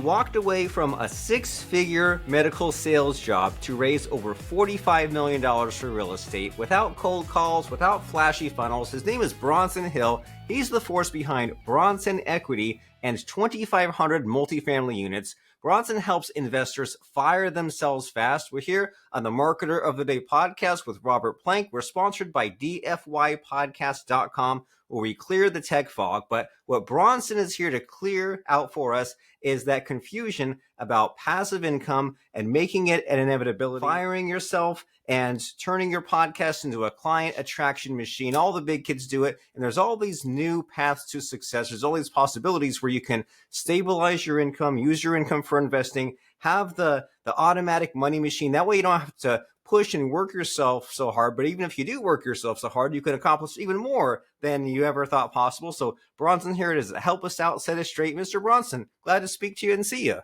walked away from a six-figure medical sales job to raise over $45 million for real estate without cold calls, without flashy funnels. His name is Bronson Hill. He's the force behind Bronson Equity and 2,500 multifamily units. Bronson helps investors fire themselves fast. We're here on the Marketer of the Day podcast with Robert Plank. We're sponsored by dfypodcast.com, where we clear the tech fog. But what Bronson is here to clear out for us is that confusion about passive income and making it an inevitability, firing yourself and turning your podcast into a client attraction machine. All the big kids do it. And there's all these new paths to success. There's all these possibilities where you can stabilize your income, use your income for investing, have the automatic money machine. That way you don't have to push and work yourself so hard. But even if you do work yourself so hard, you can accomplish even more than you ever thought possible. So Bronson here to help us out, set us straight. Mr. Bronson, glad to speak to you and see you.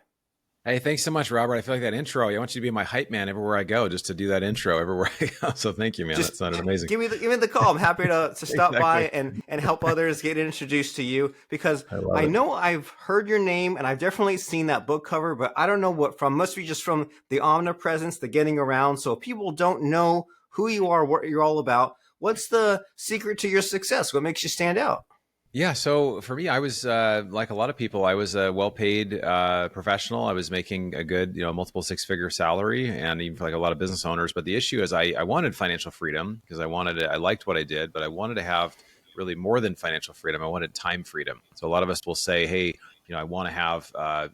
Hey, thanks so much, Robert. I feel like that intro, I want you to be my hype man everywhere I go, just to do that intro everywhere I go. So thank you, man. That sounded amazing. Give me the call. I'm happy to stop by and help others get introduced to you, because I know I've heard your name and I've definitely seen that book cover, but I don't know what from. Must be just from the omnipresence, the getting around. So if people don't know who you are, what you're all about, what's the secret to your success? What makes you stand out? Yeah. So for me, I was like a lot of people, I was a well-paid professional. I was making a good, multiple six-figure salary, and even for like a lot of business owners. But the issue is I wanted financial freedom because I liked what I did, but I wanted to have really more than financial freedom. I wanted time freedom. So a lot of us will say, hey, I want to have,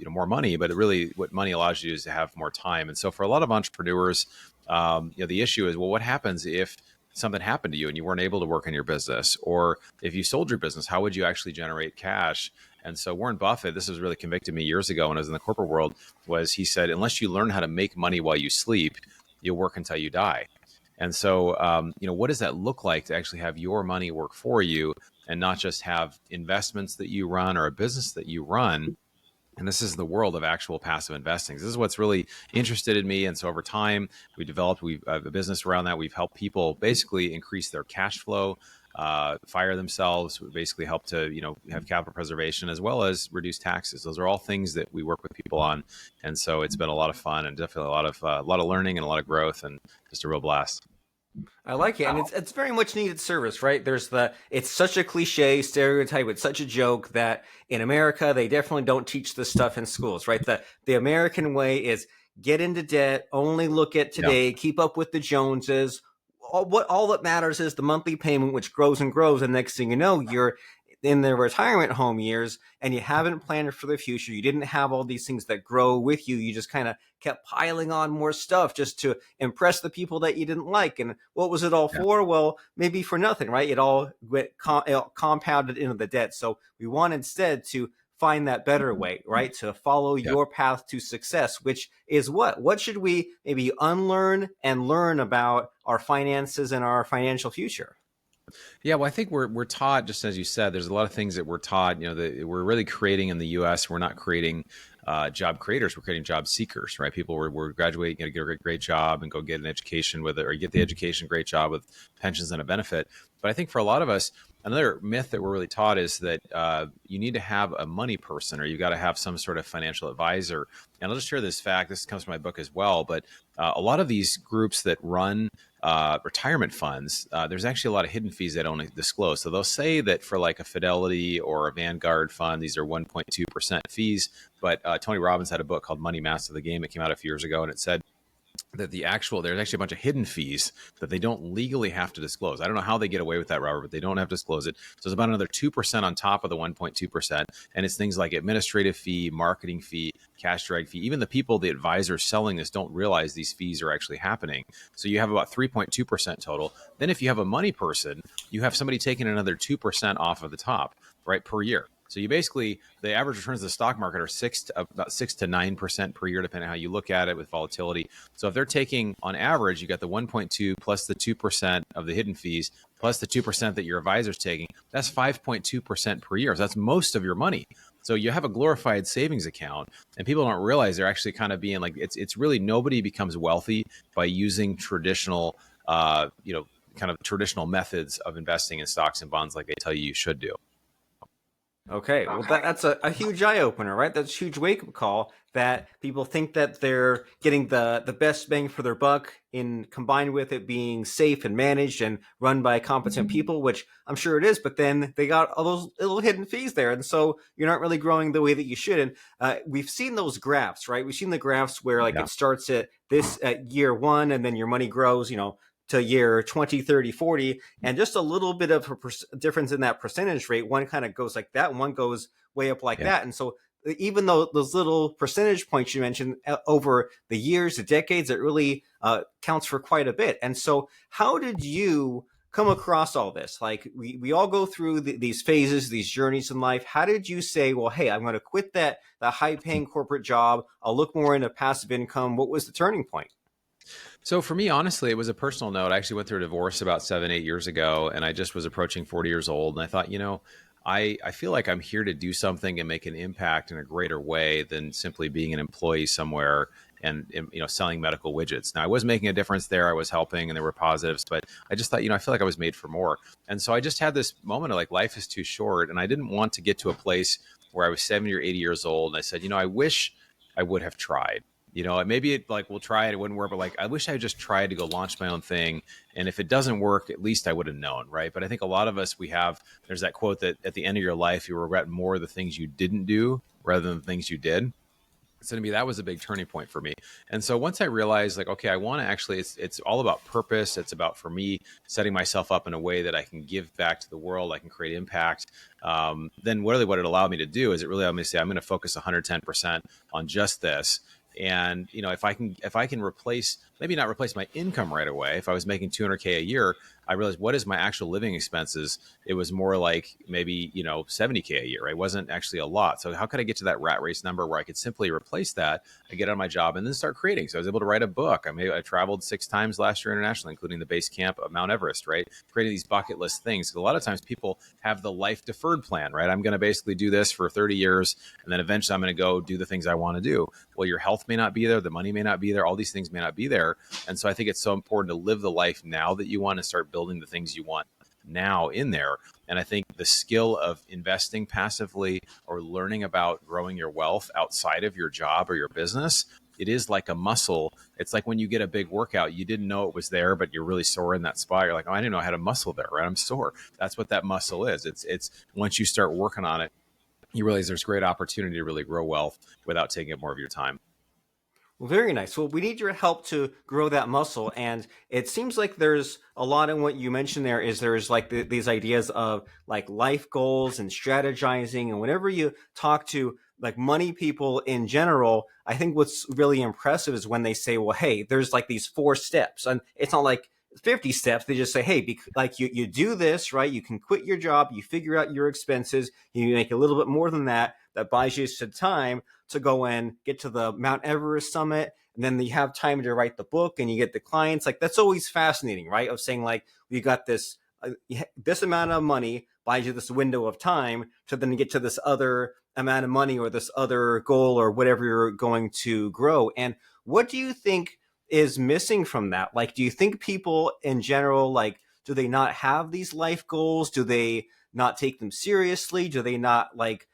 more money, but really what money allows you is to have more time. And so for a lot of entrepreneurs, the issue is, well, what happens if something happened to you and you weren't able to work in your business? Or if you sold your business, how would you actually generate cash? And so Warren Buffett, this was really convicted me years ago when I was in the corporate world, he said, unless you learn how to make money while you sleep, you'll work until you die. And so, what does that look like to actually have your money work for you and not just have investments that you run or a business that you run? And this is the world of actual passive investing. This is what's really interested in me. And so over time, we've a business around that. We've helped people basically increase their cash flow, fire themselves, basically help to, have capital preservation as well as reduce taxes. Those are all things that we work with people on. And so it's been a lot of fun and definitely a lot of learning and a lot of growth and just a real blast. I like it. And it's very much needed service, right? It's such a cliche stereotype. It's such a joke that in America, they definitely don't teach this stuff in schools, right? The American way is get into debt, only look at today, keep up with the Joneses. All that matters is the monthly payment, which grows and grows. And next thing you know, you're in the retirement home years and you haven't planned for the future. You didn't have all these things that grow with you. You just kind of kept piling on more stuff just to impress the people that you didn't like. And what was it all for? Well, maybe for nothing, right? It all compounded into the debt. So we want instead to find that better way, right? To follow your path to success, which is what? What should we maybe unlearn and learn about our finances and our financial future? Yeah, well, I think we're taught, just as you said, there's a lot of things that we're taught, that we're really creating in the U.S. We're not creating job creators, we're creating job seekers, right? People were graduating, get a great job and go get an education with it, or get the education, great job with pensions and a benefit. But I think for a lot of us, another myth that we're really taught is that you need to have a money person, or you got to have some sort of financial advisor. And I'll just share this fact. This comes from my book as well. But a lot of these groups that run retirement funds, there's actually a lot of hidden fees they don't disclose. So they'll say that for like a Fidelity or a Vanguard fund, these are 1.2% fees. But Tony Robbins had a book called Money Master the Game. It came out a few years ago, and it said that there's actually a bunch of hidden fees that they don't legally have to disclose. I don't know how they get away with that, Robert, but they don't have to disclose it. So it's about another 2% on top of the 1.2%. And it's things like administrative fee, marketing fee, cash drag fee. Even the advisors selling this don't realize these fees are actually happening. So you have about 3.2% total. Then if you have a money person, you have somebody taking another 2% off of the top, right, per year. So you basically, the average returns of the stock market are about 6 to 9% per year, depending on how you look at it with volatility. So if they're taking, on average, you got the 1.2 plus the 2% of the hidden fees, plus the 2% that your advisor's taking, that's 5.2% per year. So that's most of your money. So you have a glorified savings account, and people don't realize they're actually kind of being like, it's really, nobody becomes wealthy by using traditional, kind of traditional methods of investing in stocks and bonds like they tell you should do. Okay, well that's a huge eye opener, right? That's a huge wake up call that people think that they're getting the best bang for their buck in combined with it being safe and managed and run by competent people, which I'm sure it is, but then they got all those little hidden fees there, and so you're not really growing the way that you should. And we've seen those graphs, right? We've seen the graphs where like Yeah. it starts at this at year one, and then your money grows, to year 20, 30, 40, and just a little bit of a difference in that percentage rate. One kind of goes like that, and one goes way up like Yeah. that. And so, even though those little percentage points you mentioned over the years, the decades, it really counts for quite a bit. And so, how did you come across all this? Like, we all go through these phases, these journeys in life. How did you say, well, hey, I'm going to quit that high paying corporate job? I'll look more into passive income. What was the turning point? So for me, honestly, it was a personal note. I actually went through a divorce about 7, 8 years ago, and I just was approaching 40 years old. And I thought, I feel like I'm here to do something and make an impact in a greater way than simply being an employee somewhere and selling medical widgets. Now I was making a difference there. I was helping and there were positives, but I just thought, I feel like I was made for more. And so I just had this moment of like, life is too short. And I didn't want to get to a place where I was 70 or 80 years old. And I said, I wish I would have tried. Maybe it like we'll try it, it wouldn't work, but like I wish I just tried to go launch my own thing. And if it doesn't work, at least I would have known, right? But I think a lot of us there's that quote that at the end of your life you regret more the things you didn't do rather than the things you did. So to me, that was a big turning point for me. And so once I realized like, okay, I want to actually, it's all about purpose. It's about, for me, setting myself up in a way that I can give back to the world. I can create impact. Then what it allowed me to do is it really allowed me to say, I'm going to focus 110% on just this. And if I can replace, maybe not replace my income right away. If I was making 200K a year, I realized, what is my actual living expenses? It was more like maybe 70K a year, right? It wasn't actually a lot. So how could I get to that rat race number where I could simply replace that? I get on my job and then start creating. So I was able to write a book. I traveled 6 times last year internationally, including the base camp of Mount Everest, right? Creating these bucket list things. A lot of times people have the life deferred plan, right? I'm going to basically do this for 30 years and then eventually I'm going to go do the things I want to do. Well, your health may not be there, the money may not be there, all these things may not be there. And so I think it's so important to live the life now that you want, to start building the things you want now in there. And I think the skill of investing passively or learning about growing your wealth outside of your job or your business, it is like a muscle. It's like when you get a big workout, you didn't know it was there, but you're really sore in that spot. You're like, oh, I didn't know I had a muscle there, right? I'm sore. That's what that muscle is. It's once you start working on it, you realize there's great opportunity to really grow wealth without taking up more of your time. Well, very nice. Well, we need your help to grow that muscle. And it seems like there's a lot in what you mentioned there is there's like these ideas of like life goals and strategizing. And whenever you talk to like money people in general, I think what's really impressive is when they say, well, hey, there's like these 4 steps. And it's not like 50 steps. They just say, hey, like you do this, right? You can quit your job, you figure out your expenses, you make a little bit more than that. That buys you some time to go and get to the Mount Everest summit. And then you have time to write the book and you get the clients. Like that's always fascinating, right? Of saying like, we got this amount of money buys you this window of time to then get to this other amount of money or this other goal or whatever you're going to grow. And what do you think is missing from that? Like, do you think people in general, like, do they not have these life goals? Do they not take them seriously? Do they not like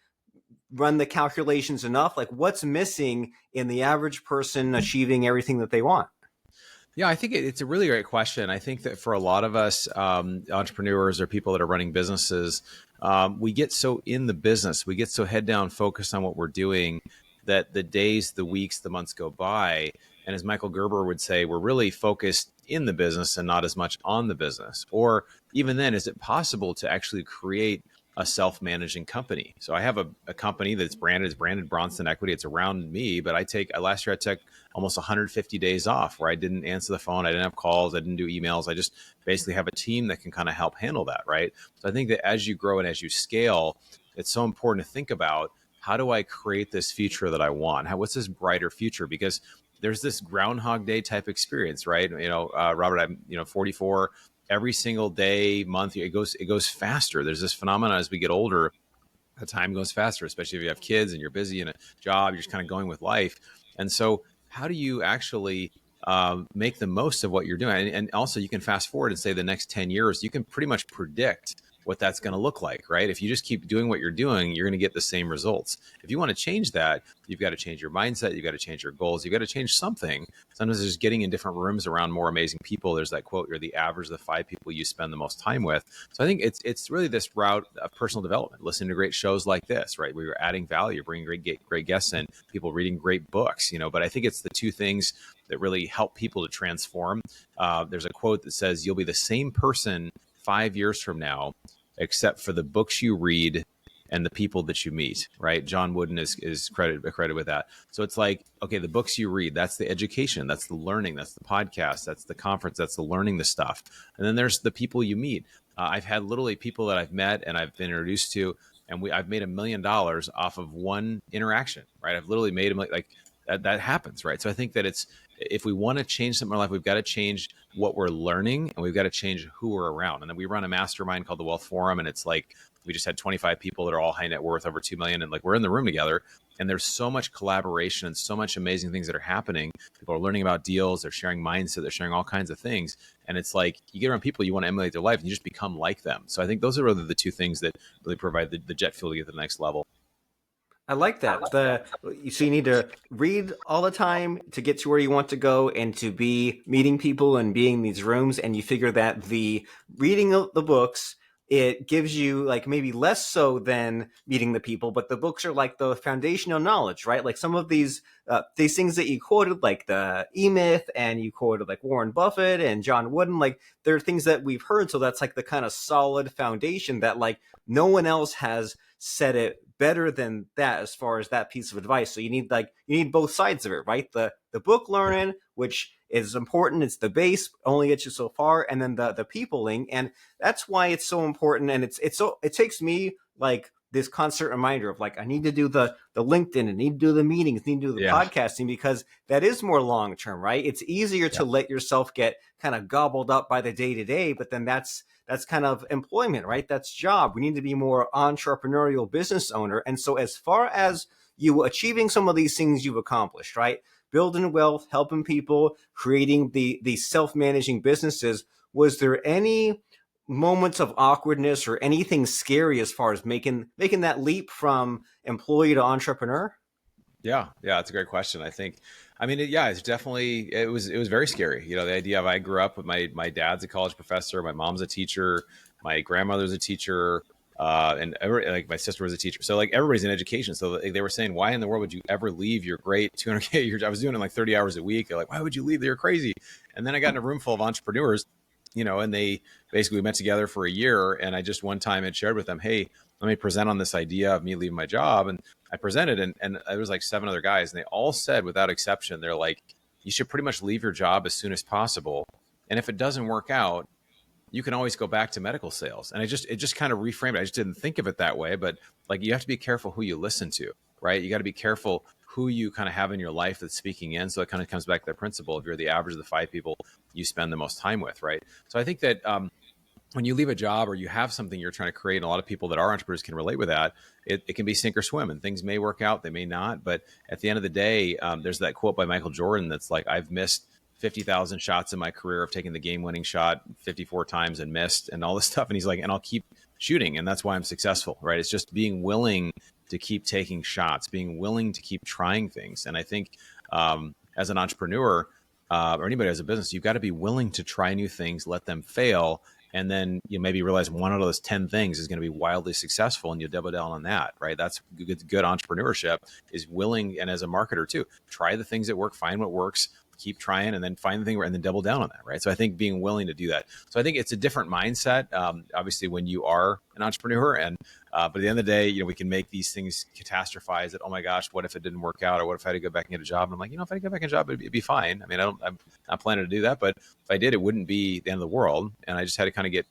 run the calculations enough? Like, what's missing in the average person achieving everything that they want? Yeah, I think it's a really great question. I think that for a lot of us entrepreneurs or people that are running businesses, we get so in the business, we get so head down focused on what we're doing that the days, the weeks, the months go by. And as Michael Gerber would say, we're really focused in the business and not as much on the business. Or even then, is it possible to actually create a self-managing company? So I have a company that's branded Bronson Equity. It's around me, but last year I took almost 150 days off where I didn't answer the phone. I didn't have calls. I didn't do emails. I just basically have a team that can kind of help handle that. Right. So I think that as you grow and as you scale, it's so important to think about, how do I create this future that I want? What's this brighter future? Because there's this Groundhog Day type experience, right? Robert, I'm 44. Every single day, month, it goes faster. There's this phenomenon as we get older, the time goes faster, especially if you have kids and you're busy in a job, you're just kind of going with life. And so how do you actually make the most of what you're doing? And also you can fast forward and say the next 10 years, you can pretty much predict what that's going to look like, right? If you just keep doing what you're doing, you're going to get the same results. If you want to change that, you've got to change your mindset. You've got to change your goals. You've got to change something. Sometimes it's just getting in different rooms around more amazing people. There's that quote, you're the average of the 5 people you spend the most time with. So I think it's really this route of personal development, listening to great shows like this, right? Where you're adding value, bringing great guests in, people reading great books, but I think it's the two things that really help people to transform. There's a quote that says, you'll be the same person 5 years from now, except for the books you read and the people that you meet, right? John Wooden is credited with that. So it's like, okay, the books you read, that's the education, that's the learning, that's the podcast, that's the conference, that's the learning the stuff. And then there's the people you meet. I've had literally people that I've met and I've been introduced to, and I've made $1 million off of one interaction, right? I've literally made them like that happens, right? So I think that if we want to change something in our life, we've got to change what we're learning and we've got to change who we're around. And then we run a mastermind called the Wealth Forum, and it's like we just had 25 people that are all high net worth, over 2 million, and like we're in the room together. And there's so much collaboration and so much amazing things that are happening. People are learning about deals, they're sharing mindset, they're sharing all kinds of things. And it's like you get around people, you want to emulate their life, and you just become like them. So I think those are really the two things that really provide the jet fuel to get to the next level. I like that. So you need to read all the time to get to where you want to go and to be meeting people and being in these rooms. And you figure that the reading of the books, it gives you like maybe less so than meeting the people, but the books are like the foundational knowledge, right? Like some of these things that you quoted, like the E-Myth, and you quoted like Warren Buffett and John Wooden, like they're things that we've heard. So that's like the kind of solid foundation that like no one else has said it better than that as far as that piece of advice. So you need both sides of it, right? The book learning, which is important, it's the base, only gets you so far, and then the peopling, and that's why it's so important. And it takes me like this constant reminder of like I need to do the LinkedIn, I need to do the meetings, I need to do the podcasting, because that is more long term, right? It's easier to let yourself get kind of gobbled up by the day to day, but then that's kind of employment, right? That's job. We need to be more entrepreneurial business owner. And so as far as you achieving some of these things you've accomplished, right? Building wealth, helping people, creating the self-managing businesses, was there any moments of awkwardness or anything scary as far as making that leap from employee to entrepreneur? Yeah, it's a great question. It's definitely, it was very scary. The idea of, I grew up with my dad's a college professor, my mom's a teacher, my grandmother's a teacher, like my sister was a teacher. So like everybody's in education. So they were saying, why in the world would you ever leave your great 200K? I was doing it like 30 hours a week. They're like, why would you leave? You're crazy. And then I got in a room full of entrepreneurs, and they basically met together for a year. And I just one time had shared with them, hey, let me present on this idea of me leaving my job. And I presented, and there was like 7 other guys, and they all said without exception, they're like, you should pretty much leave your job as soon as possible. And if it doesn't work out, you can always go back to medical sales. And it just kind of reframed it. I just didn't think of it that way, but like, you have to be careful who you listen to, right? You got to be careful who you kind of have in your life that's speaking in. So it kind of comes back to that principle of you're the average of the 5 people you spend the most time with, right? So I think that when you leave a job or you have something you're trying to create, and a lot of people that are entrepreneurs can relate with that, it can be sink or swim, and things may work out, they may not. But at the end of the day, there's that quote by Michael Jordan that's like, I've missed 50,000 shots in my career of taking the game-winning shot 54 times and missed and all this stuff. And he's like, and I'll keep shooting, and that's why I'm successful, right? It's just being willing to keep taking shots, being willing to keep trying things. And I think as an entrepreneur or anybody as a business, you've got to be willing to try new things, let them fail, and then you maybe realize one of those 10 things is going to be wildly successful, and you double down on that, right? That's good entrepreneurship, is willing, and as a marketer too, try the things that work, find what works, keep trying, and then find the thing, and then double down on that, right? So I think being willing to do that. So I think it's a different mindset, obviously, when you are an entrepreneur, and but at the end of the day, we can make these things catastrophize that, oh my gosh, what if it didn't work out, or what if I had to go back and get a job? And I'm like, if I had to go back and get a job, it'd be fine. I mean, I'm not planning to do that, but if I did, it wouldn't be the end of the world, and I just had to kind of get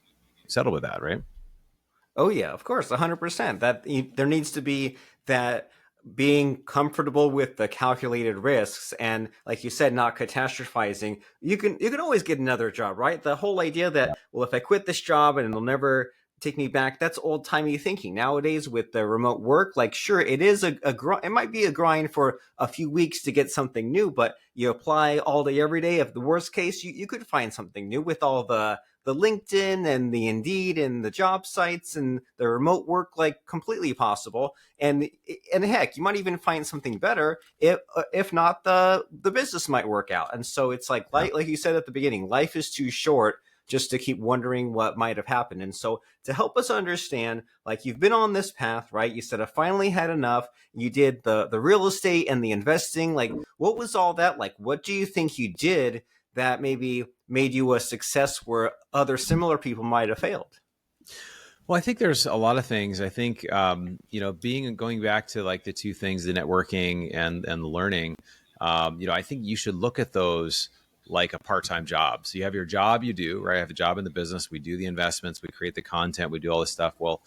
settled with that, right? Oh yeah, of course, 100%. There needs to be that being comfortable with the calculated risks, and like you said, not catastrophizing. You can always get another job, right? The whole idea that, well, if I quit this job and it'll never take me back. That's old timey thinking. Nowadays, with the remote work, like sure, it is a grind. It might be a grind for a few weeks to get something new, but you apply all day, every day. If the worst case, you could find something new with all the LinkedIn and the Indeed and the job sites and the remote work, like completely possible. And heck, you might even find something better if not, the business might work out. And so it's Yeah. like you said at the beginning, life is too short just to keep wondering what might have happened. And so to help us understand, like you've been on this path, right? You said I finally had enough. You did the real estate and the investing. Like what was all that like? What do you think you did that maybe made you a success where other similar people might have failed? Well, I think there's a lot of things. I think being going back to like the two things, the networking and the learning. I think you should look at those like a part-time job. So you have your job, you do right. I have a job in the business. We do the investments, we create the content, we do all this stuff. Well,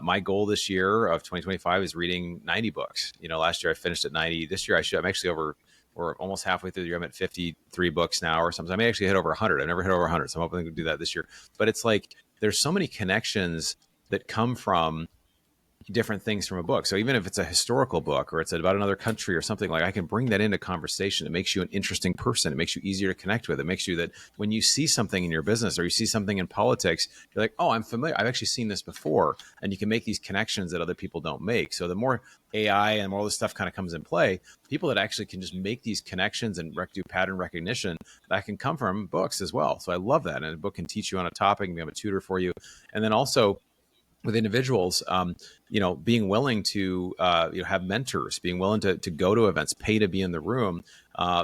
my goal this year of 2025 is reading 90 books. Last year I finished at 90. This year I'm actually over. We're almost halfway through the year. I'm at 53 books now or something. I may actually hit over 100. I've never hit over 100. So I'm hoping to do that this year. But it's like there's so many connections that come from different things from a book. So even if it's a historical book or it's about another country or something, like I can bring that into conversation. It makes you an interesting person. It makes you easier to connect with. It makes you that when you see something in your business or you see something in politics, you're like, oh, I'm familiar. I've actually seen this before. And you can make these connections that other people don't make. So the more AI and more of this stuff kind of comes in play, people that actually can just make these connections and do pattern recognition, that can come from books as well. So I love that. And a book can teach you on a topic and become a tutor for you. And then also, with individuals, being willing to, have mentors, being willing to go to events, pay to be in the room.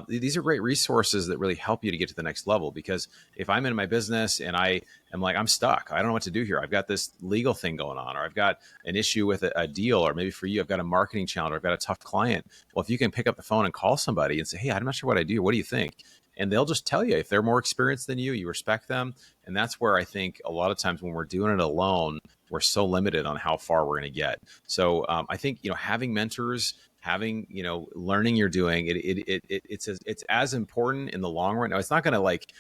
These are great resources that really help you to get to the next level. Because if I'm in my business and I am like, I'm stuck, I don't know what to do here. I've got this legal thing going on, or I've got an issue with a deal, or maybe for you, I've got a marketing challenge, or I've got a tough client. Well, if you can pick up the phone and call somebody and say, hey, I'm not sure what I do. What do you think? And they'll just tell you if they're more experienced than you respect them. And that's where I think a lot of times when we're doing it alone, we're so limited on how far we're going to get. So I think, having mentors, having, learning you're doing it's as important in the long run. Now, it's not going to like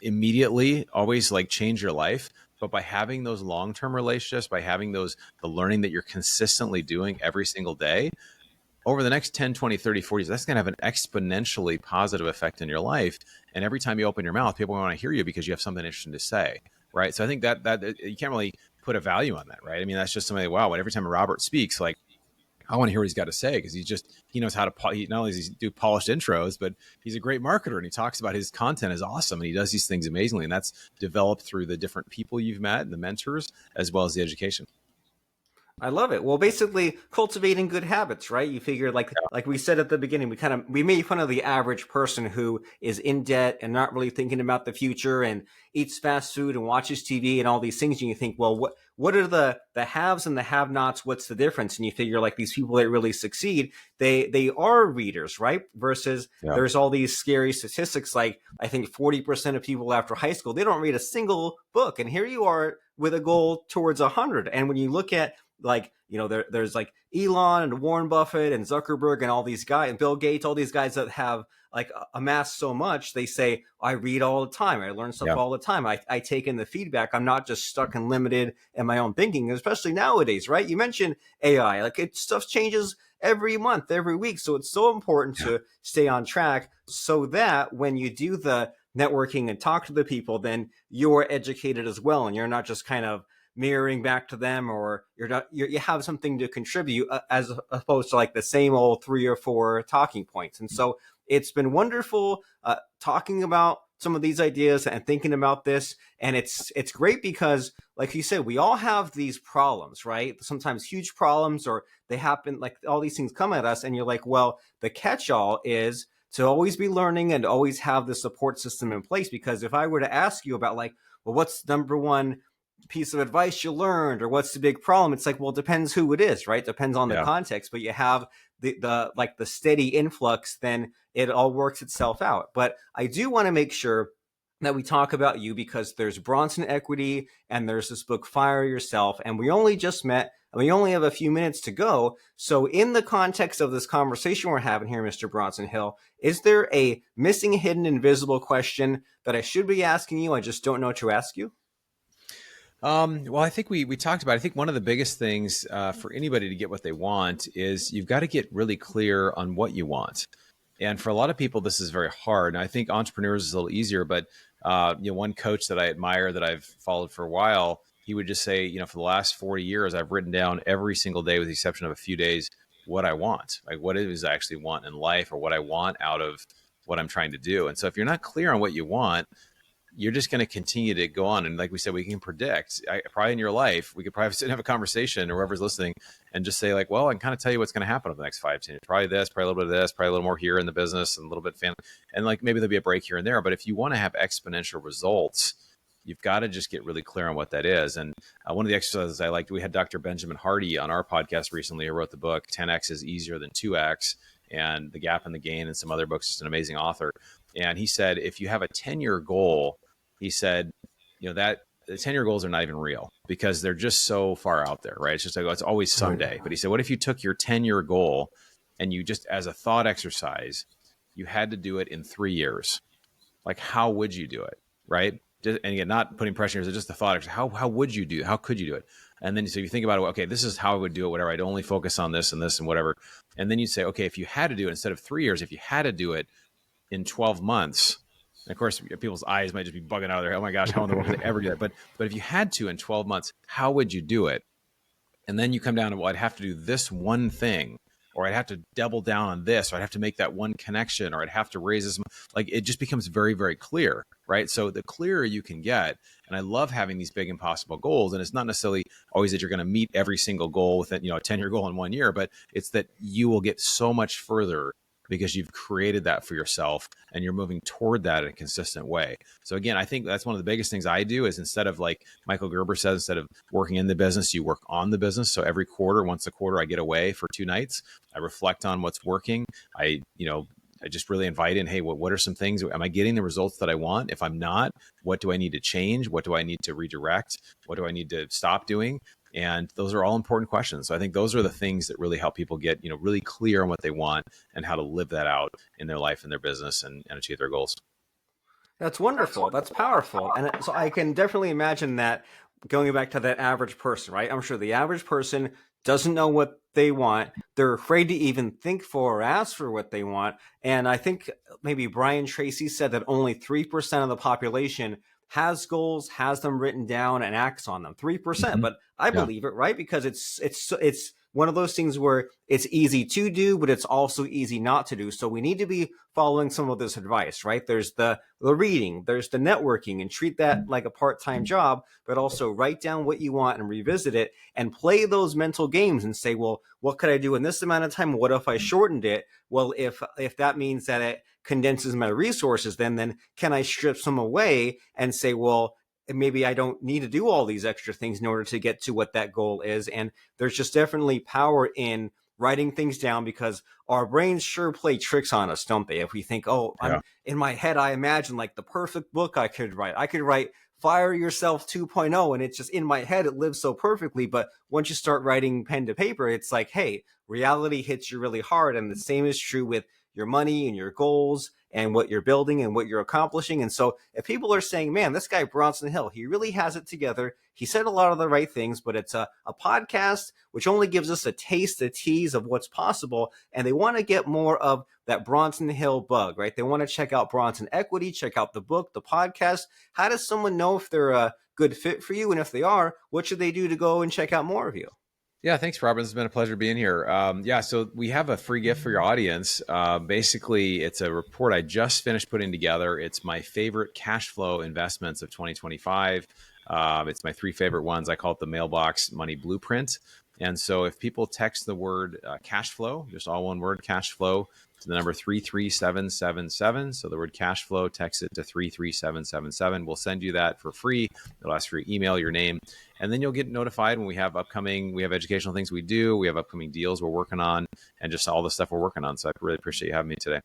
immediately always like change your life, but by having those long-term relationships, by having the learning that you're consistently doing every single day, over the next 10, 20, 30, 40 years, that's going to have an exponentially positive effect in your life. And every time you open your mouth, people want to hear you because you have something interesting to say, right? So I think that you can't really put a value on that, right? I mean, that's just something, wow, every time Robert speaks, like, I want to hear what he's got to say because he knows how to, not only does he do polished intros, but he's a great marketer and he talks about his content is awesome and he does these things amazingly. And that's developed through the different people you've met and the mentors, as well as the education. I love it. Well, basically cultivating good habits, right? You figure like we said at the beginning, we made fun of the average person who is in debt and not really thinking about the future and eats fast food and watches TV and all these things. And you think, well, what are the haves and the have-nots? What's the difference? And you figure like these people that really succeed, they are readers, right? Versus Yeah. there's all these scary statistics. Like I think 40% of people after high school, they don't read a single book. And here you are with a goal towards 100. And when you look at like, there's like Elon and Warren Buffett and Zuckerberg and all these guys and Bill Gates, all these guys that have like amassed so much, they say, I read all the time. I learn stuff Yeah. all the time. I take in the feedback. I'm not just stuck and limited in my own thinking, especially nowadays, right? You mentioned AI, like stuff changes every month, every week. So it's so important to stay on track so that when you do the networking and talk to the people, then you're educated as well. And you're not just kind of mirroring back to them, or you have something to contribute as opposed to like the same old 3 or 4 talking points. And so it's been wonderful talking about some of these ideas and thinking about this. And it's great because, like you said, we all have these problems, right? Sometimes huge problems, or they happen, like all these things come at us and you're like, well, the catch-all is to always be learning and always have the support system in place. Because if I were to ask you about like, well, what's number one piece of advice you learned, or what's the big problem, it's like, well, it depends who it is, right? Depends on the context. But you have the like the steady influx, then it all works itself out. But I do want to make sure that we talk about you, because there's Bronson Equity and there's this book Fire Yourself, and we only just met and we only have a few minutes to go. So in the context of this conversation we're having here, Mr. Bronson Hill, is there a missing, hidden, invisible question that I should be asking you, I just don't know to ask you? Well, I think we talked about. I think one of the biggest things for anybody to get what they want is you've got to get really clear on what you want. And for a lot of people, this is very hard. And I think entrepreneurs is a little easier. But one coach that I admire that I've followed for a while, he would just say, for the last 40 years, I've written down every single day, with the exception of a few days, what I want, like what it is I actually want in life, or what I want out of what I'm trying to do. And so if you're not clear on what you want, you're just going to continue to go on. And like we said, we can predict probably in your life, we could probably sit and have a conversation, or whoever's listening, and just say like, well, I can kind of tell you what's going to happen over the next 5, 10 years. Probably this, probably a little bit of this, probably a little more here in the business, and a little bit family. And like, maybe there'll be a break here and there. But if you want to have exponential results, you've got to just get really clear on what that is. And one of the exercises I liked, we had Dr. Benjamin Hardy on our podcast recently, who wrote the book 10X is Easier Than 2X, and The Gap and the Gain, and some other books. Just an amazing author. And he said, if you have a 10-year goal, he said, that the 10-year goals are not even real, because they're just so far out there, right? It's just like, it's always someday. But he said, what if you took your 10-year goal and you just, as a thought exercise, you had to do it in 3 years? Like, how would you do it, right? And again, not putting pressure, it's just a thought exercise. How would you do it? How could you do it? And then so you think about it, okay, this is how I would do it, whatever. I'd only focus on this and this and whatever. And then you say, okay, if you had to do it instead of 3 years, if you had to do it in 12 months, and of course, people's eyes might just be bugging out of there. Oh my gosh, how in the world could they ever do that? But if you had to in 12 months, how would you do it? And then you come down to, well, I'd have to do this one thing, or I'd have to double down on this, or I'd have to make that one connection, or I'd have to raise this. Like, it just becomes very, very clear, right? So the clearer you can get, and I love having these big impossible goals. And it's not necessarily always that you're going to meet every single goal within, a 10-year goal in 1 year, but it's that you will get so much further because you've created that for yourself and you're moving toward that in a consistent way. So again, I think that's one of the biggest things I do is, instead of, like Michael Gerber says, instead of working in the business, you work on the business. So every quarter, once a quarter, I get away for 2 nights. I reflect on what's working. I just really invite in, hey, what are some things? Am I getting the results that I want? If I'm not, what do I need to change? What do I need to redirect? What do I need to stop doing? And those are all important questions. So I think those are the things that really help people get, really clear on what they want and how to live that out in their life and their business, and achieve their goals. That's wonderful. That's powerful. And so I can definitely imagine that, going back to that average person, right? I'm sure the average person doesn't know what they want. They're afraid to even think for or ask for what they want. And I think maybe Brian Tracy said that only 3% of the population has goals, has them written down, and acts on them. 3%. Mm-hmm. But I believe it, right? Because it's one of those things where it's easy to do, but it's also easy not to do. So we need to be following some of this advice, right? There's the reading, there's the networking, and treat that like a part-time job, but also write down what you want and revisit it and play those mental games and say, well, what could I do in this amount of time? What if I shortened it? Well, if that means that it condenses my resources, then can I strip some away and say, well, maybe I don't need to do all these extra things in order to get to what that goal is. And there's just definitely power in writing things down, because our brains sure play tricks on us, don't they? If we think, I'm in my head, I imagine like the perfect book I could write Fire Yourself 2.0, and it's just in my head, it lives so perfectly. But once you start writing pen to paper, it's like, hey, reality hits you really hard. And the same is true with your money and your goals and what you're building and what you're accomplishing. And so if people are saying, man, this guy Bronson Hill, he really has it together. He said a lot of the right things, but it's a podcast which only gives us a taste, a tease of what's possible. And they want to get more of that Bronson Hill bug, right? They want to check out Bronson Equity, check out the book, the podcast. How does someone know if they're a good fit for you? And if they are, what should they do to go and check out more of you? Yeah, thanks, Robin. It's been a pleasure being here. So we have a free gift for your audience. Basically, it's a report I just finished putting together. It's my favorite cash flow investments of 2025. It's my 3 favorite ones. I call it the Mailbox Money Blueprint. And so if people text the word cash flow, just all one word, cash flow, to the number 33777. So the word cash flow, text it to 33777. We'll send you that for free. It'll ask for your email, your name, and then you'll get notified when we have educational things we do. We have upcoming deals we're working on, and just all the stuff we're working on. So I really appreciate you having me today.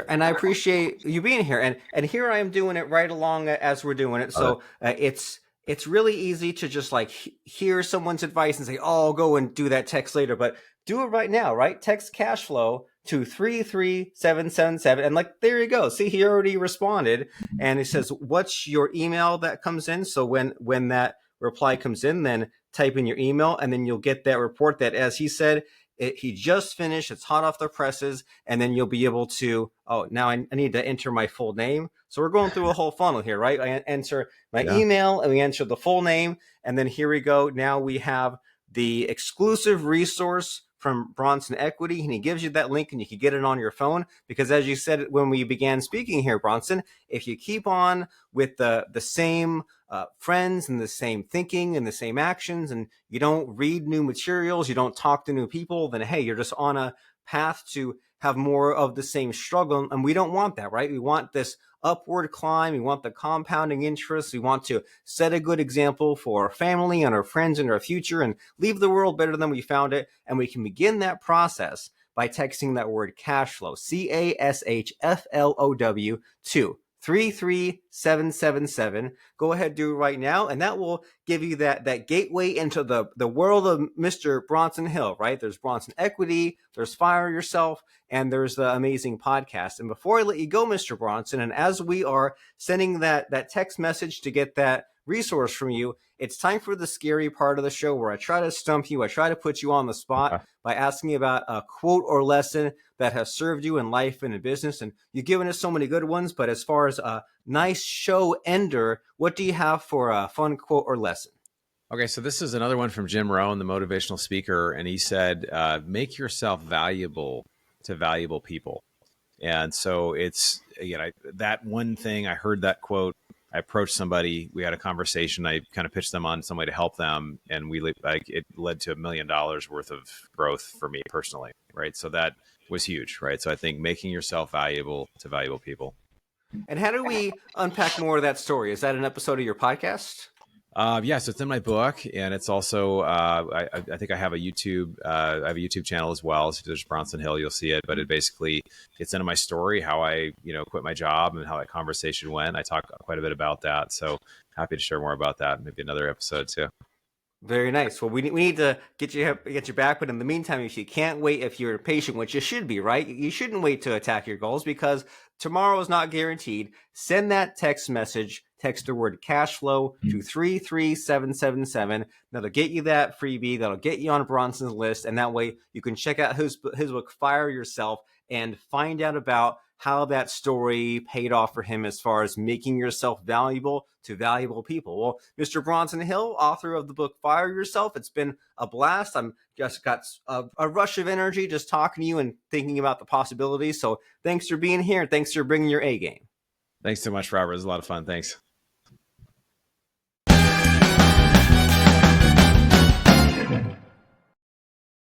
And I appreciate you being here. And here I am doing it right along as we're doing it. So it's really easy to just like hear someone's advice and say, oh, I'll go and do that text later. But do it right now, right? Text cash flow to 33777. And like, there you go. See, he already responded. And it says, what's your email that comes in? So when that reply comes in, then type in your email, and then you'll get that report that, as he said, he just finished. It's hot off the presses, and then you'll be able to. Oh, now I need to enter my full name. So we're going through a whole funnel here, right? I enter my Yeah. email, and we enter the full name, and then here we go. Now we have the exclusive resource from Bronson Equity, and he gives you that link, and you can get it on your phone. Because as you said when we began speaking here, Bronson, if you keep on with the same friends and the same thinking and the same actions, and you don't read new materials, you don't talk to new people, then hey, you're just on a path to have more of the same struggle. And we don't want that, right? We want this upward climb. We want the compounding interest. We want to set a good example for our family and our friends and our future and leave the world better than we found it. And we can begin that process by texting that word cash flow, CASHFLOW, to 33777. Go ahead, do it right now, and that will give you that gateway into the world of Mr. Bronson Hill, right? There's Bronson Equity, there's Fire Yourself, and there's the amazing podcast. And before I let you go, Mr. Bronson, and as we are sending that text message to get that resource from you, it's time for the scary part of the show where I try to stump you. I try to put you on the spot by asking you about a quote or lesson that has served you in life and in business. And you've given us so many good ones, but as far as a nice show ender, what do you have for a fun quote or lesson? Okay, so this is another one from Jim Rohn, the motivational speaker, and he said, make yourself valuable to valuable people. And so it's, that one thing, I heard that quote, I approached somebody, we had a conversation, I kind of pitched them on some way to help them, and it led to $1 million worth of growth for me personally, right? So that was huge, right? So I think making yourself valuable to valuable people. And how do we unpack more of that story? Is that an episode of your podcast? Yeah, so it's in my book, and it's also I think I have a YouTube channel as well. So there's Bronson Hill, you'll see it, but it basically gets into my story, how I quit my job and how that conversation went. I talk quite a bit about that, so happy to share more about that. Maybe another episode too. Very nice. Well, we need to get you back, but in the meantime, if you can't wait, if you're patient, which you should be, right? You shouldn't wait to attack your goals because tomorrow is not guaranteed. Send that text message. Text the word cash flow to 33777. That'll get you that freebie. That'll get you on Bronson's list, and that way you can check out his book, Fire Yourself, and find out about how that story paid off for him as far as making yourself valuable to valuable people. Well, Mr. Bronson Hill, author of the book Fire Yourself, it's been a blast. I'm just got a rush of energy just talking to you and thinking about the possibilities. So thanks for being here. Thanks for bringing your A game. Thanks so much, Robert. It was a lot of fun. Thanks.